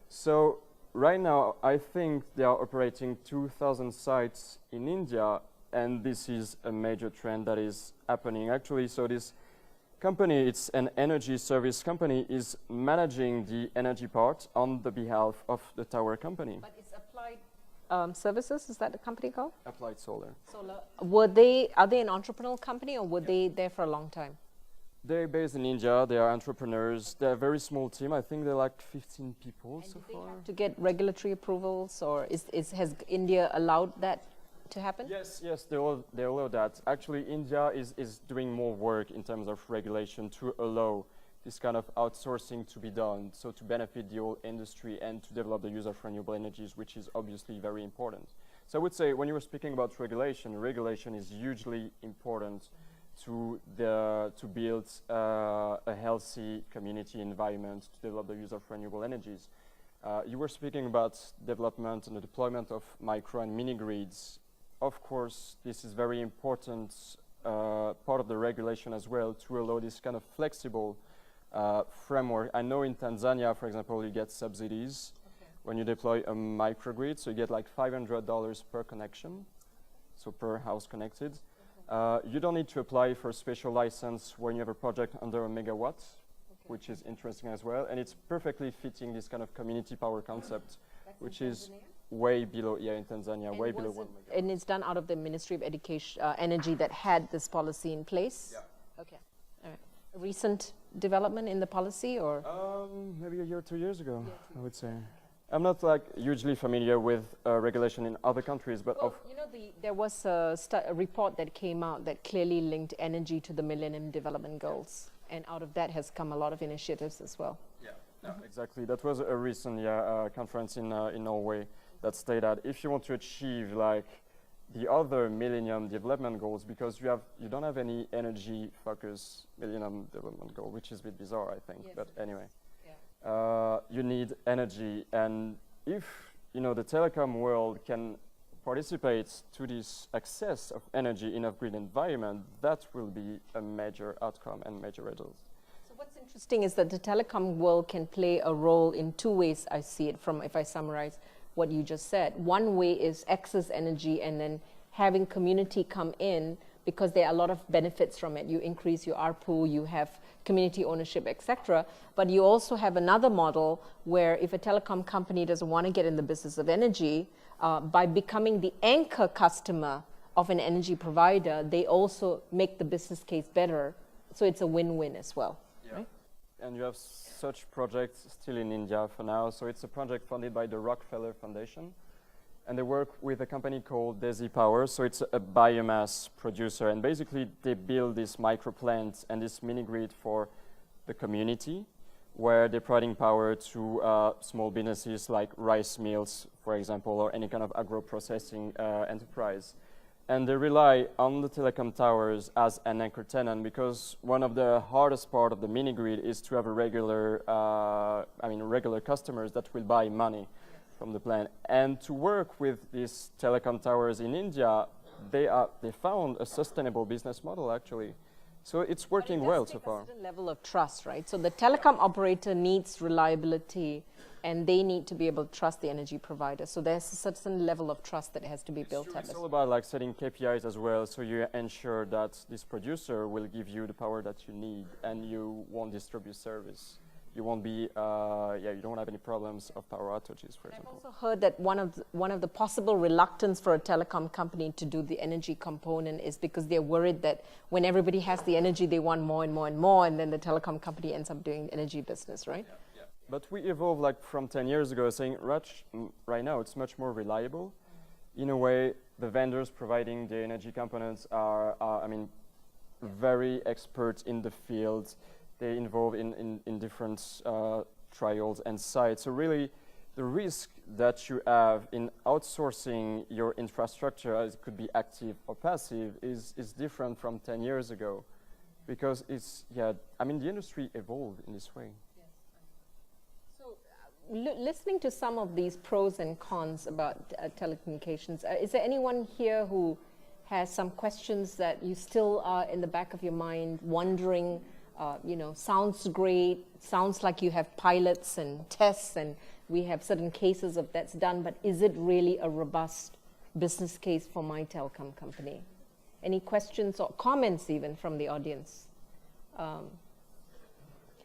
So right now, I think they are operating 2,000 sites in India, and this is a major trend that is happening actually. So this company, it's an energy service company, is managing the energy part on the behalf of the tower company. But it's Applied Services, is that the company called? Applied Solar. Are they an entrepreneurial company, or were they there for a long time? They're based in India, they are entrepreneurs, they're a very small team, I think they're like 15 people so far. Have to get regulatory approvals, or has India allowed that to happen? Yes, they allow that. Actually, India is doing more work in terms of regulation to allow this kind of outsourcing to be done, so to benefit the whole industry and to develop the use of renewable energies, which is obviously very important. So I would say when you were speaking about regulation is hugely important to build a healthy community environment to develop the use of renewable energies. You were speaking about development and the deployment of micro and mini grids. Of course, this is very important part of the regulation as well to allow this kind of flexible framework. I know in Tanzania, for example, you get subsidies when you deploy a microgrid, so you get like $500 per connection, so per house connected. You don't need to apply for a special license when you have a project under a megawatt, which is interesting as well, and it's perfectly fitting this kind of community power concept, which is way below, in Tanzania, and way below 1 megawatt. And it's done out of the Ministry of Education, Energy that had this policy in place? Yeah. Okay, all right. A recent development in the policy, or? Maybe a year or 2 years ago, I would say. I'm not like hugely familiar with regulation in other countries, but Well, you know, there was a report that came out that clearly linked energy to the Millennium Development Goals, and out of that has come a lot of initiatives as well. Yeah, exactly. That was a recent conference in Norway that stated that if you want to achieve like the other Millennium Development Goals, because you don't have any energy focused Millennium Development Goal, which is a bit bizarre, I think. Yes, but anyway, yeah. you need energy, and if the telecom world can participate to this access of energy in a green environment, that will be a major outcome and major result. So what's interesting is that the telecom world can play a role in two ways. I see it from, if I summarize what you just said. One way is excess energy and then having community come in, because there are a lot of benefits from it. You increase your ARPU, you have community ownership, etc. But you also have another model where if a telecom company doesn't want to get in the business of energy, by becoming the anchor customer of an energy provider, they also make the business case better. So it's a win-win as well, right? And you have such projects still in India for now. So it's a project funded by the Rockefeller Foundation. And they work with a company called Desi Power. So it's a biomass producer. And basically, they build these microplants and this mini-grid for the community, where they're providing power to small businesses like rice mills, for example, or any kind of agro-processing enterprise. And they rely on the telecom towers as an anchor tenant, because one of the hardest part of the mini-grid is to have a regular customers that will buy money from the plant. And to work with these telecom towers in India, they found a sustainable business model, actually. So it's working well so far. A certain level of trust, right? So the telecom operator needs reliability, and they need to be able to trust the energy provider. So there's a certain level of trust that has to be built up. It's all about like setting KPIs as well, so you ensure that this producer will give you the power that you need, and you won't disturb your service. You won't be, you don't have any problems of power outages, for example. I've also heard that one of the possible reluctance for a telecom company to do the energy component is because they're worried that when everybody has the energy, they want more and more and more, and then the telecom company ends up doing energy business, right? Yeah. But we evolved like from 10 years ago, saying right now it's much more reliable. In a way, the vendors providing the energy components are very expert in the field. They involve in different trials and sites. So really, the risk that you have in outsourcing your infrastructure, as it could be active or passive, is different from 10 years ago, because the industry evolved in this way. Yes. So listening to some of these pros and cons about telecommunications, is there anyone here who has some questions that you still are in the back of your mind wondering? Sounds great, sounds like you have pilots and tests and we have certain cases of that's done, but is it really a robust business case for my telecom company? Any questions or comments even from the audience?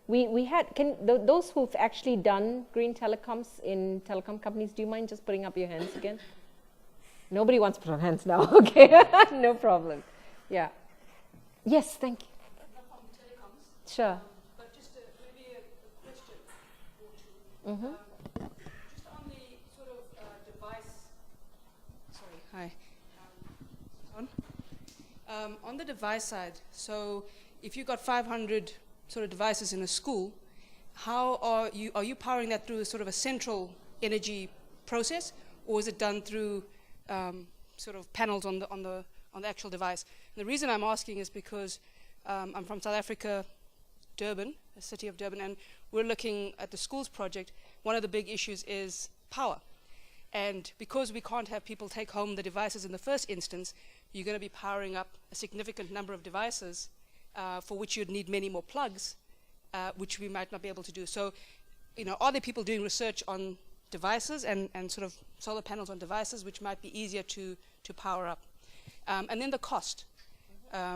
We had, those who've actually done green telecoms in telecom companies, do you mind just putting up your hands again? Nobody wants to put up hands now, okay, no problem. Yeah. Yes, thank you. Sure. But just maybe a question or two. Just on the sort of device. Sorry. Hi. On the device side. So if you've got 500 sort of devices in a school, how are you powering that through sort of a central energy process, or is it done through sort of panels on the actual device? And the reason I'm asking is because I'm from South Africa. Durban, the city of Durban, and we're looking at the schools project. One of the big issues is power. And because we can't have people take home the devices in the first instance, you're going to be powering up a significant number of devices for which you'd need many more plugs, which we might not be able to do. So, are there people doing research on devices and sort of solar panels on devices, which might be easier to power up? And then the cost,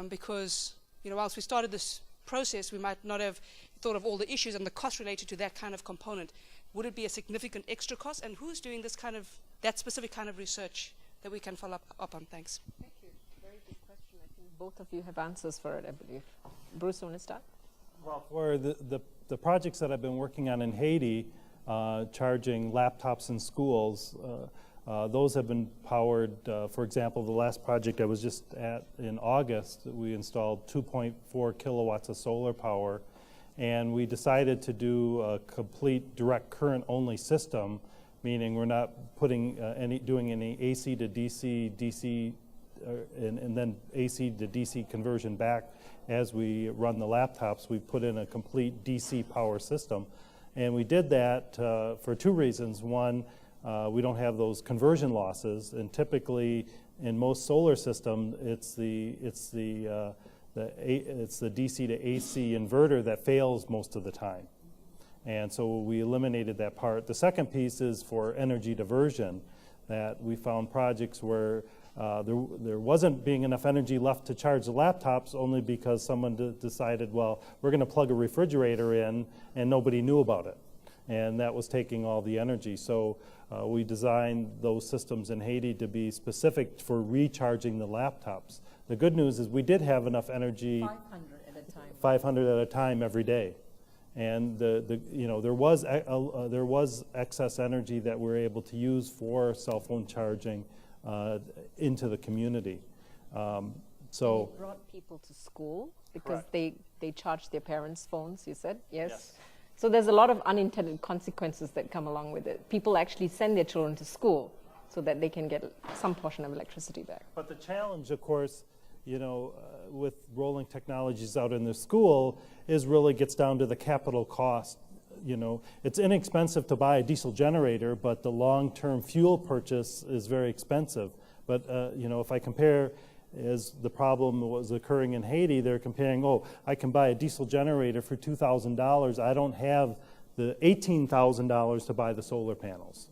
because, whilst we started this process, we might not have thought of all the issues and the cost related to that kind of component. Would it be a significant extra cost? And who's doing that specific kind of research that we can follow up on? Thanks. Thank you. Very good question. I think both of you have answers for it, I believe. Bruce, you want to start? Well, for the projects that I've been working on in Haiti, charging laptops in schools, those have been powered, for example, the last project I was just at in August, we installed 2.4 kilowatts of solar power, and we decided to do a complete direct current only system, meaning we're not putting doing any AC to DC, DC, and then AC to DC conversion back as we run the laptops. We put in a complete DC power system, and we did that for two reasons. One, we don't have those conversion losses, and typically in most solar system, it's the DC to AC inverter that fails most of the time, and so we eliminated that part. The second piece is for energy diversion, that we found projects where there wasn't being enough energy left to charge the laptops, only because someone decided, well, we're going to plug a refrigerator in, and nobody knew about it, and that was taking all the energy. So we designed those systems in Haiti to be specific for recharging the laptops. The good news is we did have enough energy. 500 at a time. 500 at a time every day, and there was excess energy that we were able to use for cell phone charging into the community. So you brought people to school because they charged their parents' phones, you said? Yes. So there's a lot of unintended consequences that come along with it. People actually send their children to school so that they can get some portion of electricity back. But the challenge, of course, with rolling technologies out in the school is really gets down to the capital cost. It's inexpensive to buy a diesel generator, but the long-term fuel purchase is very expensive. But if I compare, as the problem was occurring in Haiti, they're comparing, I can buy a diesel generator for $2,000. I don't have the $18,000 to buy the solar panels.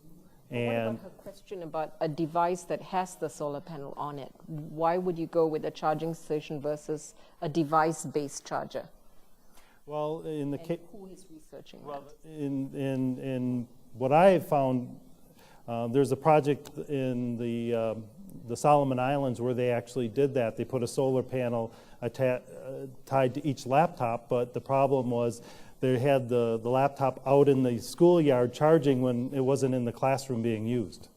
And what about her question about a device that has the solar panel on it? Why would you go with a charging station versus a device-based charger? Well, in the case, who is researching well, that? in what I have found, there's a project in the Solomon Islands where they actually did that. They put a solar panel tied to each laptop, but the problem was they had the laptop out in the schoolyard charging when it wasn't in the classroom being used.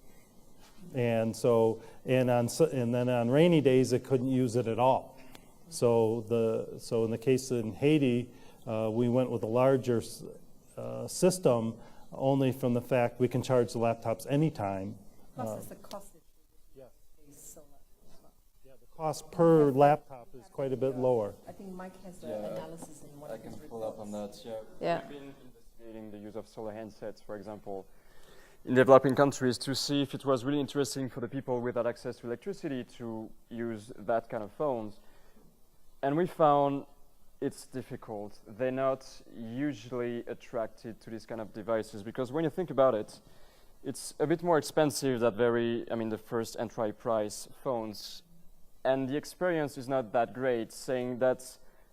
And so, and then on rainy days, it couldn't use it at all. So in the case in Haiti, we went with a larger system, only from the fact we can charge the laptops anytime. Plus, it's a cost issue. Yeah. Solar. Yeah, the cost per laptop is quite a bit lower. I think Mike has an analysis in one of his reports. Pull up on that. Yeah. We've been investigating the use of solar handsets, for example, in developing countries to see if it was really interesting for the people without access to electricity to use that kind of phones. And we found it's difficult. They're not usually attracted to these kind of devices because when you think about it, it's a bit more expensive than the first entry price phones. And the experience is not that great, saying that,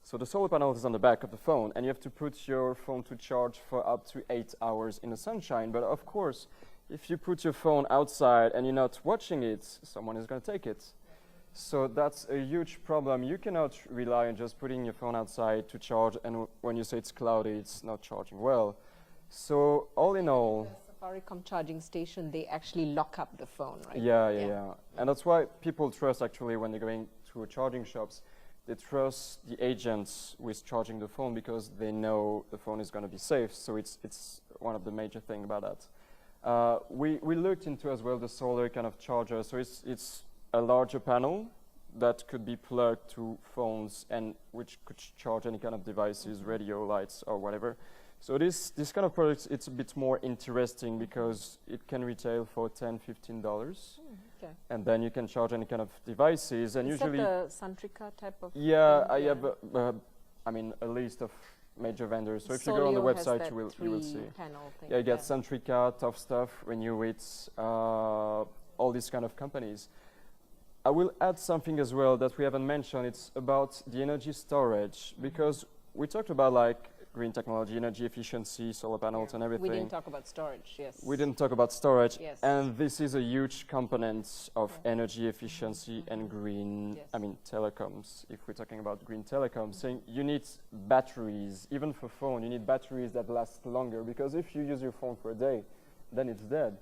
so the solar panel is on the back of the phone and you have to put your phone to charge for up to 8 hours in the sunshine. But of course, if you put your phone outside and you're not watching it, someone is going to take it. So that's a huge problem. You cannot rely on just putting your phone outside to charge, and when you say it's cloudy, it's not charging well. So all in all, The Safaricom charging station, they actually lock up the phone, right? yeah. And that's why people trust, actually, when they're going to charging shops, they trust the agents with charging the phone because they know the phone is going to be safe. So it's one of the major things about that. We looked into as well the solar kind of charger. So it's a larger panel that could be plugged to phones and which could charge any kind of devices, radio, lights, or whatever. So this kind of product, it's a bit more interesting because it can retail for $10, $15. Okay. And then you can charge any kind of devices. And Is usually, that the Santrica type of yeah, thing? I have a list of major vendors. So if you go on the Solio has website, that you will see. panel thing. Yeah, you get Centrica, Tough Stuff, Renew, all these kind of companies. I will add something as well that we haven't mentioned. It's about the energy storage, because we talked about like green technology, energy efficiency, solar panels, and everything. We didn't talk about storage, yes. We didn't talk about storage, Yes. and this is a huge component of energy efficiency and green, Yes. I mean, telecoms, if we're talking about green telecoms, saying you need batteries, even for phone, you need batteries that last longer, because if you use your phone for a day, then it's dead.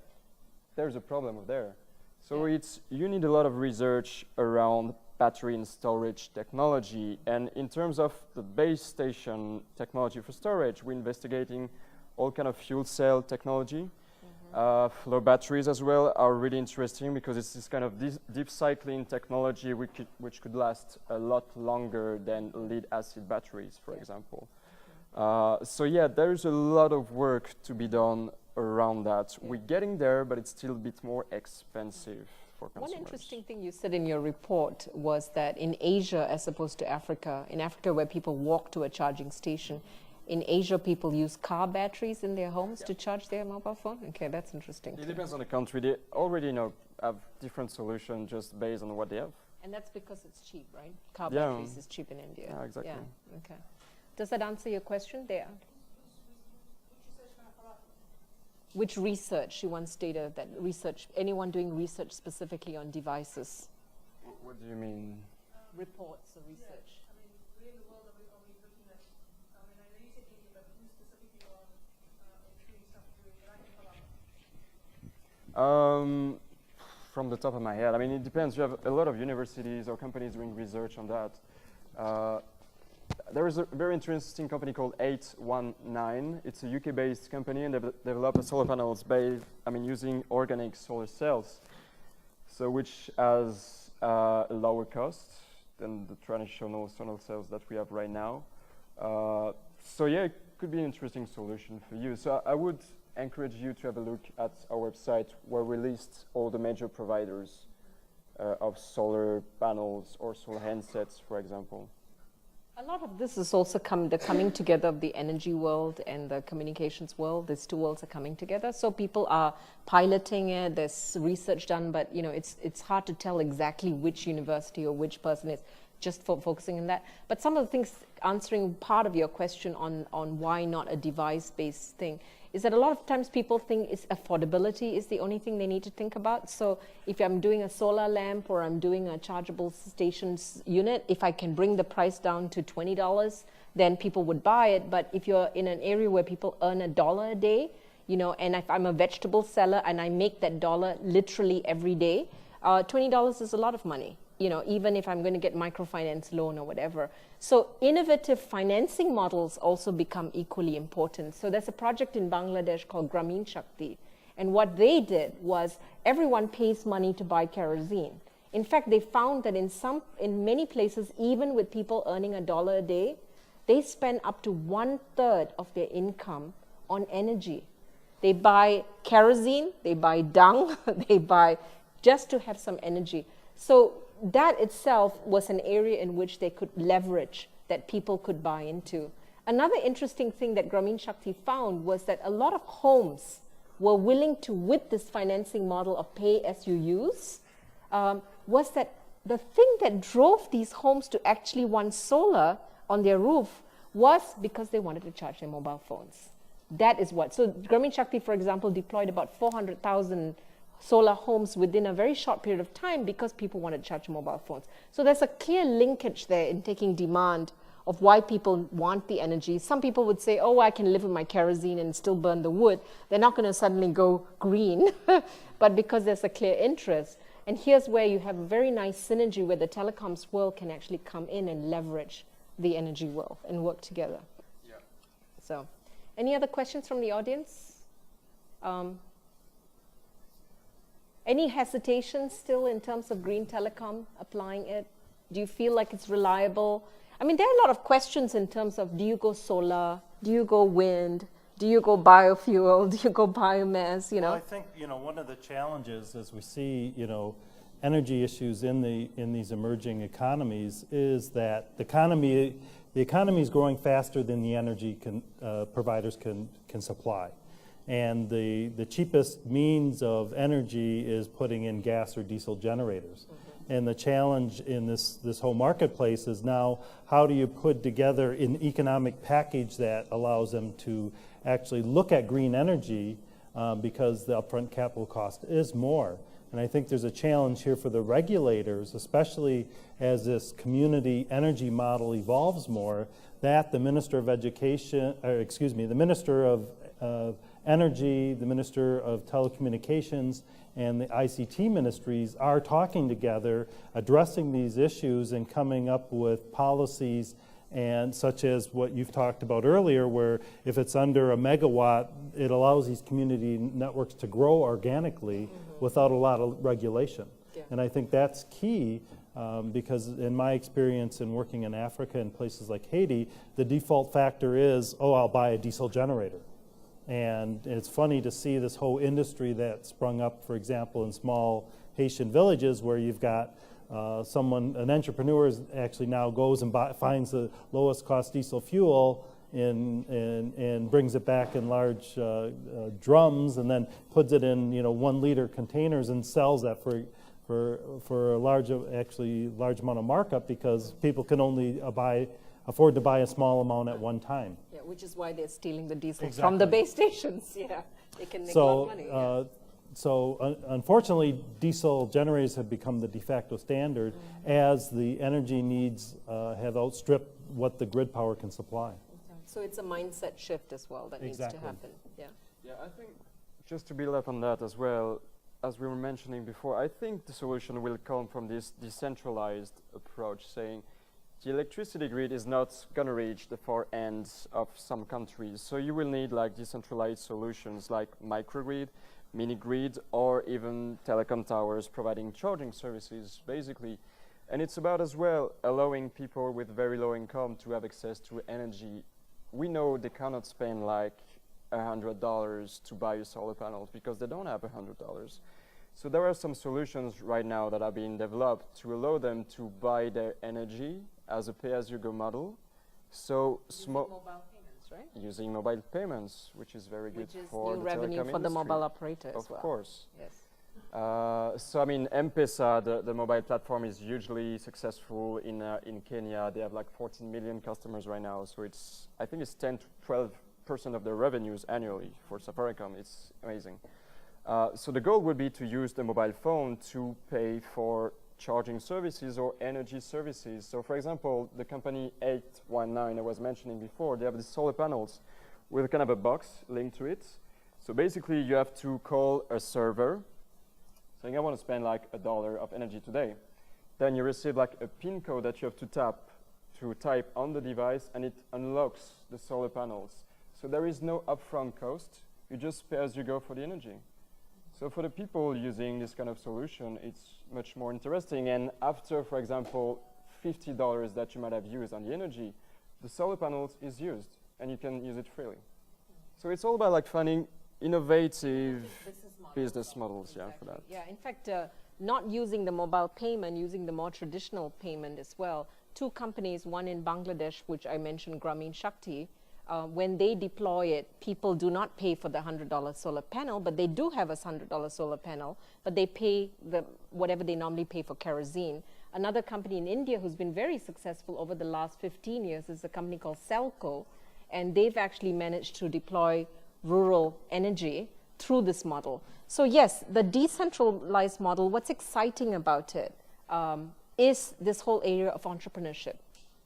There's a problem there. So you need a lot of research around battery and storage technology. And in terms of the base station technology for storage, we're investigating all kind of fuel cell technology. Flow batteries as well are really interesting because it's this kind of deep cycling technology which could last a lot longer than lead acid batteries, for example. So yeah, there's a lot of work to be done around that. We're getting there, but it's still a bit more expensive for consumers. One interesting thing you said in your report was that in Asia, as opposed to Africa, in Africa where people walk to a charging station, in Asia people use car batteries in their homes to charge their mobile phone? Okay, that's interesting. It depends on the country. They already have different solutions just based on what they have. And that's because it's cheap, right? Car Yeah. batteries is cheap in India. Yeah, exactly. Yeah, okay. Does that answer your question there? Which research? You once stated that research, anyone doing research specifically on devices? What do you mean? Reports or research? I mean, where in the world are we looking at? I mean, I know you said India, but who specifically on doing stuff doing that I can follow up? From the top of my head, I mean, it depends. You have a lot of universities or companies doing research on that. There is a very interesting company called 819. It's a UK-based company, and they've developed solar panels using organic solar cells, so which has a lower cost than the traditional solar cells that we have right now. So yeah, it could be an interesting solution for you. So I would encourage you to have a look at our website where we list all the major providers of solar panels or solar handsets, for example. A lot of this is also the coming together of the energy world and the communications world. These two worlds are coming together. So people are piloting it. There's research done, but it's hard to tell exactly which university or which person is just focusing on that. But some of the things, answering part of your question on why not a device-based thing, is that a lot of times people think affordability is the only thing they need to think about. So if I'm doing a solar lamp or I'm doing a chargeable stations unit, if I can bring the price down to $20, then people would buy it. But if you're in an area where people earn $1 a day, and if I'm a vegetable seller and I make that dollar literally every day, $20 is a lot of money. Even if I'm going to get microfinance loan or whatever. So innovative financing models also become equally important. So there's a project in Bangladesh called Green ICT. And what they did was everyone pays money to buy kerosene. In fact, they found that in many places, even with people earning $1 a day, they spend up to 1/3 of their income on energy. They buy kerosene, they buy dung, they buy just to have some energy. So that itself was an area in which they could leverage, that people could buy into. Another interesting thing that Green ICT found was that a lot of homes were willing to, with this financing model of pay as you use, was that the thing that drove these homes to actually want solar on their roof was because they wanted to charge their mobile phones. That is what. So Green ICT, for example, deployed about 400,000 solar homes within a very short period of time because people wanted to charge mobile phones. So there's a clear linkage there in taking demand of why people want the energy. Some people would say, oh, I can live with my kerosene and still burn the wood. They're not going to suddenly go green, but because there's a clear interest. And here's where you have a very nice synergy where the telecoms world can actually come in and leverage the energy world and work together. Yeah. So, any other questions from the audience? Any hesitation still in terms of green telecom, applying it? Do you feel like it's reliable? I mean, there are a lot of questions in terms of, do you go solar? Do you go wind? Do you go biofuel? Do you go biomass? Well, I think, one of the challenges as we see, energy issues in these emerging economies is that the economy is growing faster than the energy providers can supply. And the cheapest means of energy is putting in gas or diesel generators. And the challenge in this whole marketplace is now, how do you put together an economic package that allows them to actually look at green energy because the upfront capital cost is more. And I think there's a challenge here for the regulators, especially as this community energy model evolves more, that the Minister of Education, the Minister of Energy, the Minister of Telecommunications, and the ICT ministries are talking together, addressing these issues and coming up with policies, and such as what you've talked about earlier, where if it's under a megawatt, it allows these community networks to grow organically without a lot of regulation. Yeah. And I think that's key because in my experience in working in Africa and places like Haiti, the default factor is, oh, I'll buy a diesel generator. And it's funny to see this whole industry that sprung up, for example, in small Haitian villages where you've got an entrepreneur actually now goes and finds the lowest cost diesel fuel and brings it back in large drums and then puts it in 1 liter containers and sells that for a large amount of markup because people can only afford to buy a small amount at one time. Yeah, which is why they're stealing the diesel Exactly. from the base stations. Yeah, they can make a lot of money. Yeah. So unfortunately, diesel generators have become the de facto standard as the energy needs have outstripped what the grid power can supply. So it's a mindset shift as well that needs to Exactly. happen. Yeah. Yeah, I think just to build up on that as well, as we were mentioning before, I think the solution will come from this decentralized approach, saying the electricity grid is not going to reach the far ends of some countries. So you will need like decentralized solutions like microgrid, mini grid, or even telecom towers providing charging services, basically. And it's about as well allowing people with very low income to have access to energy. We know they cannot spend like $100 to buy solar panels because they don't have $100. So there are some solutions right now that are being developed to allow them to buy their energy as a pay-as-you-go model. So Mobile payments, right? using mobile payments, which is very good Which is for new the revenue telecom for the industry. mobile operator as well. Of course. Yes. So I mean, M-Pesa, the mobile platform, is hugely successful in Kenya. They have like 14 million customers right now. So I think it's 10 to 12% of their revenues annually for Safaricom. It's amazing. So the goal would be to use the mobile phone to pay for charging services or energy services. So for example, the company 819 I was mentioning before, they have these solar panels with kind of a box linked to it. So basically you have to call a server saying I want to spend like $1 of energy today. Then you receive like a PIN code that you have to type on the device, and it unlocks the solar panels. So there is no upfront cost. You just pay as you go for the energy. So for the people using this kind of solution, it's much more interesting. And after, for example, $50 that you might have used on the energy, the solar panels is used, and you can use it freely. So it's all about like finding innovative business models, yeah, for that. Yeah, in fact, not using the mobile payment, using the more traditional payment as well. 2 companies, one in Bangladesh, which I mentioned, Green ICT, when they deploy it, people do not pay for the $100 solar panel, but they do have a $100 solar panel, but they pay whatever they normally pay for kerosene. Another company in India who's been very successful over the last 15 years is a company called Celco, and they've actually managed to deploy rural energy through this model. So yes, the decentralized model, what's exciting about it is this whole area of entrepreneurship,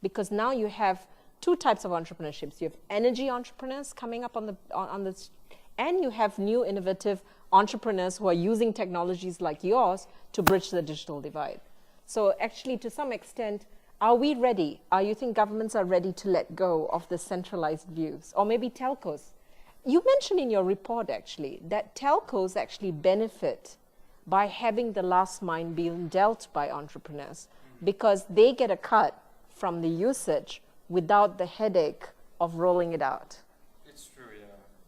because now you have 2 types of entrepreneurships. You have energy entrepreneurs coming up on this, and you have new innovative entrepreneurs who are using technologies like yours to bridge the digital divide. So actually, to some extent, are we ready? You think governments are ready to let go of the centralized views? Or maybe telcos? You mentioned in your report, actually, that telcos actually benefit by having the last mile being dealt by entrepreneurs because they get a cut from the usage without the headache of rolling it out. It's true, yeah.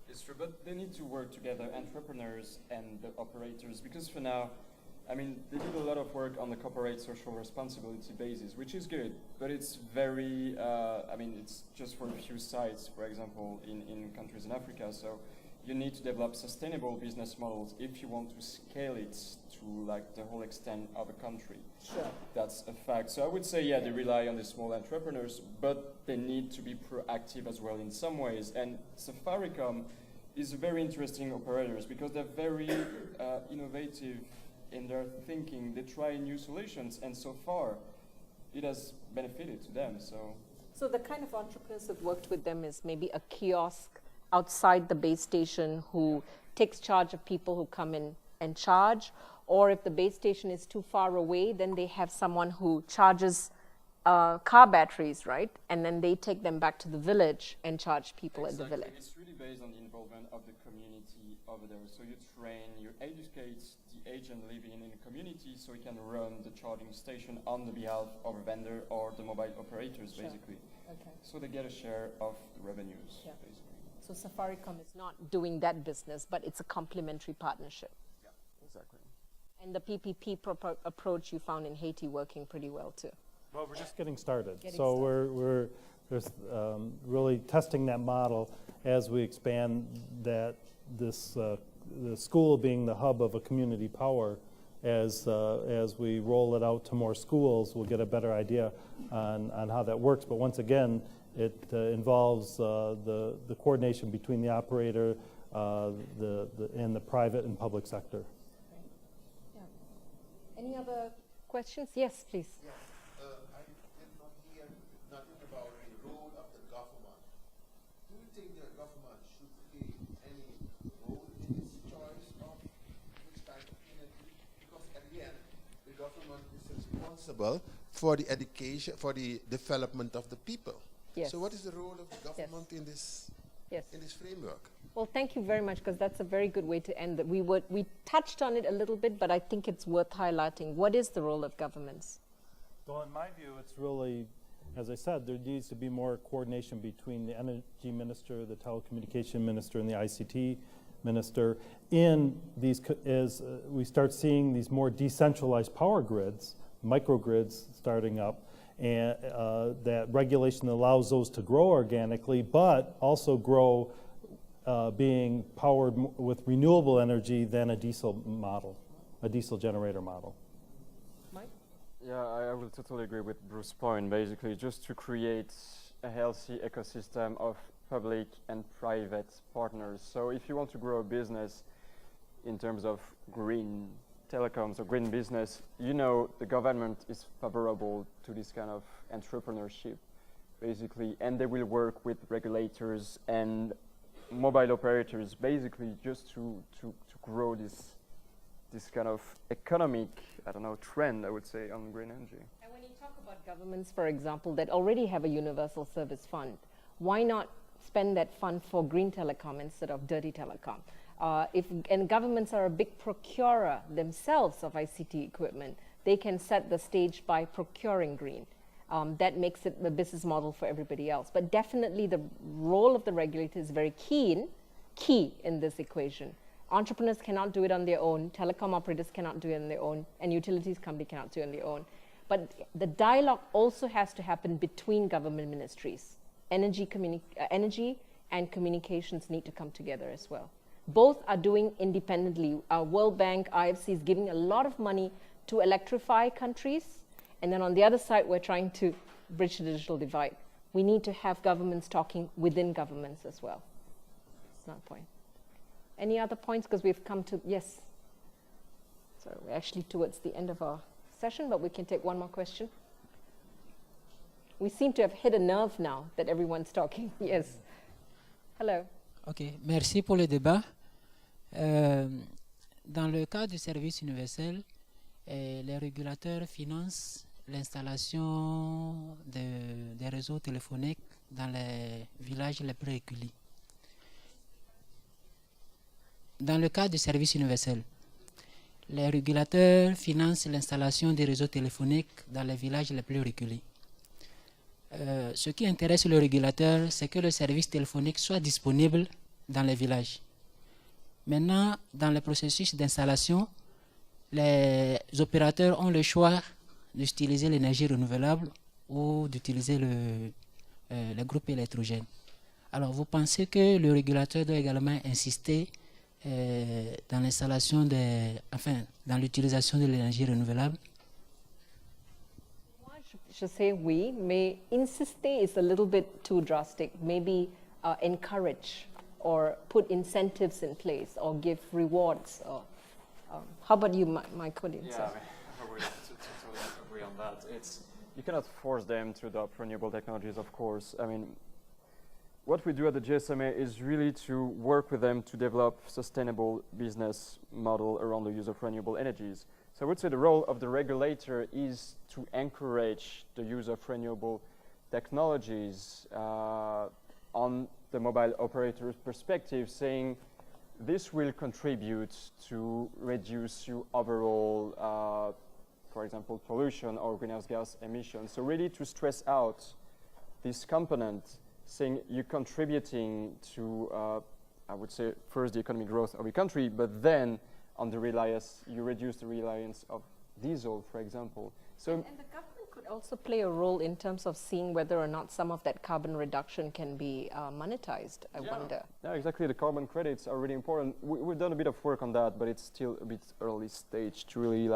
It's true, but they need to work together, entrepreneurs and the operators, because for now, I mean, they did a lot of work on the corporate social responsibility basis, which is good, but it's very, I mean, it's just for a few sites, for example, in countries in Africa. So you need to develop sustainable business models if you want to scale it to like the whole extent of a country. Sure. That's a fact. So I would say, yeah, they rely on the small entrepreneurs, but they need to be proactive as well in some ways. And Safaricom is a very interesting operator because they're very innovative in their thinking. They try new solutions, and so far, it has benefited to them. So the kind of entrepreneurs that worked with them is maybe a kiosk outside the base station who takes charge of people who come in and charge, or if the base station is too far away, then they have someone who charges car batteries, right? And then they take them back to the village and charge people at the village. It's really based on the involvement of the community over there. So you train, you educate the agent living in the community so he can run the charging station on the behalf of a vendor or the mobile operators, basically. Okay. So they get a share of the revenues, basically. So Safaricom is not doing that business, but it's a complementary partnership. Yeah, exactly. And the PPP approach you found in Haiti working pretty well too. Well, we're just getting started. We're really testing that model as we expand that the school being the hub of a community power. As we roll it out to more schools, we'll get a better idea on how that works. But once again, it involves the coordination between the operator and the private and public sector. Yeah. Any other questions? Yes, please. Yes. I did not hear nothing about the role of the government. Do you think the government should play any role in its choice of which type of energy? Because at the end, the government is responsible for the education, for the development of the people. Yes. So what is the role of the government in this framework? Well, thank you very much, because that's a very good way to end it. We touched on it a little bit, but I think it's worth highlighting. What is the role of governments? Well, in my view, it's really, as I said, there needs to be more coordination between the energy minister, the telecommunication minister, and the ICT minister. In these, as we start seeing these more decentralized power grids, microgrids starting up, and that regulation allows those to grow organically, but also grow being powered with renewable energy than a diesel model, a diesel generator model. Mike? Yeah, I will totally agree with Bruce's point. Basically, just to create a healthy ecosystem of public and private partners. So if you want to grow a business in terms of green telecoms or green business, you know the government is favorable to this kind of entrepreneurship, basically, and they will work with regulators and mobile operators, basically, just to grow this kind of economic, I don't know, trend, I would say, on green energy. And when you talk about governments, for example, that already have a universal service fund, why not spend that fund for green telecom instead of dirty telecom? And governments are a big procurer themselves of ICT equipment. They can set the stage by procuring green. That makes it the business model for everybody else. But definitely the role of the regulator is very key in this equation. Entrepreneurs cannot do it on their own, telecom operators cannot do it on their own, and utilities company cannot do it on their own. But the dialogue also has to happen between government ministries. Energy and communications need to come together as well. Both are doing independently. World Bank, IFC is giving a lot of money to electrify countries. And then on the other side, we're trying to bridge the digital divide. We need to have governments talking within governments as well. That's another point. Any other points? Because we've come to, yes. So we're actually towards the end of our session, but we can take one more question. We seem to have hit a nerve now that everyone's talking. Yes. Hello. Ok, merci pour le débat. Dans le cas du service universel, les régulateurs financent l'installation des réseaux téléphoniques dans les villages les plus reculés. Dans le cas du service universel, les régulateurs financent l'installation des réseaux téléphoniques dans les villages les plus reculés. Ce qui intéresse le régulateur, c'est que le service téléphonique soit disponible dans les villages. Maintenant, dans le processus d'installation, les opérateurs ont le choix d'utiliser l'énergie renouvelable ou d'utiliser le groupe électrogène. Alors, vous pensez que le régulateur doit également insister dans l'installation dans l'utilisation de l'énergie renouvelable? Moi, je say oui, mais insister is a little bit too drastic. Maybe encourage or put incentives in place or give rewards. Or, how about you, Mike? What do you say? Yeah, I would totally agree on that. You cannot force them to adopt renewable technologies, of course. I mean, what we do at the Gsma is really to work with them to develop sustainable business model around the use of renewable energies. So I would say the role of the regulator is to encourage the use of renewable technologies on the mobile operator's perspective, saying this will contribute to reduce your overall, for example, pollution or greenhouse gas emissions. So really to stress out this component, saying you're contributing to, I would say, first the economic growth of a country, but then on the you reduce the reliance of diesel, for example. So and the government could also play a role in terms of seeing whether or not some of that carbon reduction can be monetized, I wonder. Yeah, exactly. The carbon credits are really important. We've done a bit of work on that, but it's still a bit early stage to really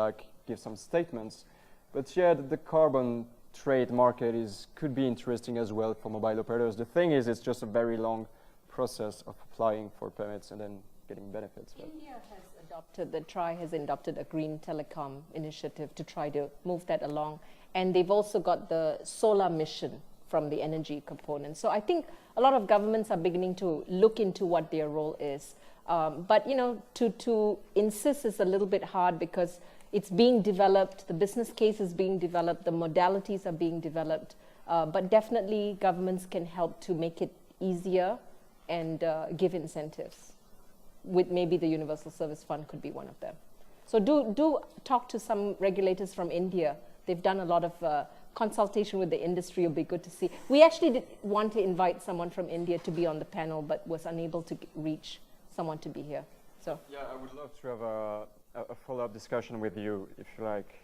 give some statements. But yeah, the carbon trade market could be interesting as well for mobile operators. The thing is, it's just a very long process of applying for permits and then getting benefits. India has adopted, the TRI has adopted a Green Telecom initiative to try to move that along. And they've also got the solar mission from the energy component. So I think a lot of governments are beginning to look into what their role is. But you know, to insist is a little bit hard because it's being developed, the business case is being developed, the modalities are being developed. But definitely governments can help to make it easier and give incentives. With maybe the Universal Service Fund could be one of them. So do talk to some regulators from India. They've done a lot of consultation with the industry. It'll be good to see. We actually did want to invite someone from India to be on the panel, but was unable to reach someone to be here. So yeah, I would love to have a follow-up discussion with you, if you like,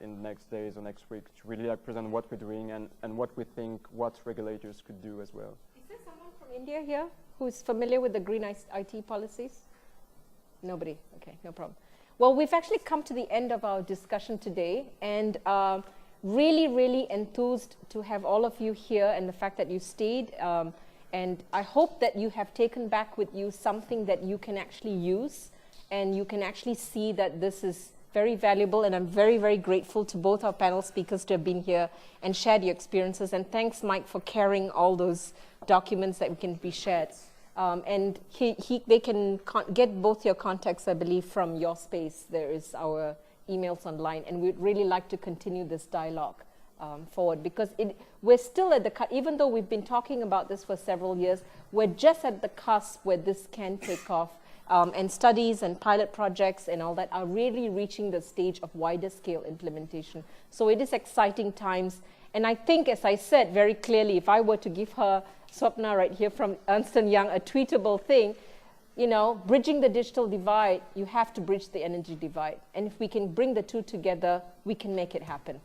in the next days or next week, to really present what we're doing and what we think what regulators could do as well. Is there someone from India here who's familiar with the Green IT policies? Nobody? Okay, no problem. Well, we've actually come to the end of our discussion today, and really, really enthused to have all of you here and the fact that you stayed. And I hope that you have taken back with you something that you can actually use, and you can actually see that this is very valuable. And I'm very, very grateful to both our panel speakers to have been here and shared your experiences. And thanks, Mike, for carrying all those documents that can be shared. And they can get both your contacts, I believe, from your space. There is our emails online, and we'd really like to continue this dialogue forward, because we're still at the even though we've been talking about this for several years, we're just at the cusp where this can take off, and studies and pilot projects and all that are really reaching the stage of wider scale implementation. So it is exciting times. And I think, as I said very clearly, if I were to give her, Swapna right here from Ernst & Young, a tweetable thing, you know, bridging the digital divide, you have to bridge the energy divide. And if we can bring the two together, we can make it happen.